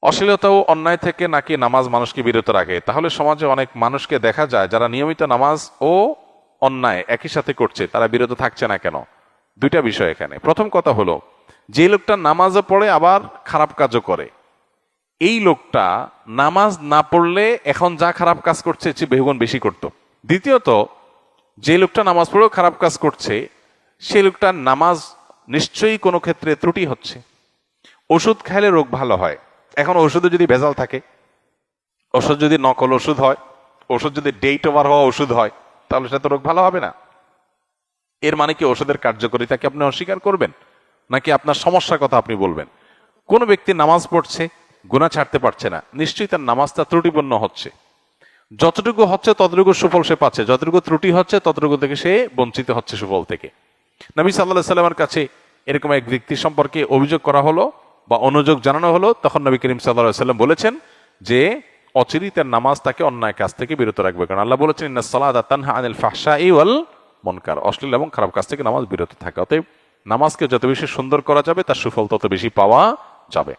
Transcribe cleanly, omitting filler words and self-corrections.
অশ্লীলতা ও অন্যায় থেকে নাকি নামাজ মানুষকে বিরত রাখে? তাহলে সমাজে অনেক মানুষকে দেখা যায় যারা নিয়মিত নামাজ ও অন্যায় একই সাথে করছে, তারা বিরত থাকছে না কেন? দুইটা বিষয় এখানে। প্রথম কথা হলো, যে লোকটা নামাজও পড়ে আবার খারাপ কাজও করে, এই লোকটা নামাজ না পড়লে এখন যা খারাপ কাজ করছে এর চেয়ে বহুগুণ বেশি করত। দ্বিতীয়ত, যে লোকটা নামাজ পড়েও খারাপ কাজ করছে, সেই লোকটার নামাজ নিশ্চয়ই কোনো ক্ষেত্রে ত্রুটি হচ্ছে। ওষুধ খাইলে রোগ ভালো হয়, এখন ওষুধে যদি ভেজাল থাকে, ওষুধ যদি নকল ওষুধ হয়, ওষুধ যদি ডেট ওভার হওয়া ওষুধ হয়, তাহলে সেটা তো রোগ ভালো হবে না। এর মানে কি ওষুধের কার্যকারিতাকে আপনি অস্বীকার করবেন, নাকি আপনার সমস্যার কথা আপনি বলবেন? কোন ব্যক্তি নামাজ পড়ছে, গুনাহ ছাড়তে পারছে না, নিশ্চয়ই তার নামাজটা ত্রুটিপূর্ণ হচ্ছে। যতটুকু হচ্ছে ততটুকু সুফল সে পাচ্ছে, যতটুকু ত্রুটি হচ্ছে ততটুকু থেকে সে বঞ্চিত হচ্ছে সুফল থেকে। নবী সাল্লাল্লাহু আলাইহি সাল্লামের কাছে এরকম এক ব্যক্তি সম্পর্কে অভিযোগ করা হলো বা অনুযোগ জানানো হলো, তখন নবী করিম সাল্লাল্লাহু আলাইহি সাল্লাম বলেছেন যে অচিরেই তার নামাজ তাকে অন্যায় কাজ থেকে বিরত রাখবে, কারণ আল্লাহ বলেছেন ইন্নাস সালাতা তানহা আনিল ফাহশাই ওয়াল মুনকার, অশ্লীল এবং খারাপ কাজ থেকে নামাজ বিরত থাকে। অতএব নামাজকে যত বেশি সুন্দর করা যাবে তার সুফল তত বেশি পাওয়া যাবে।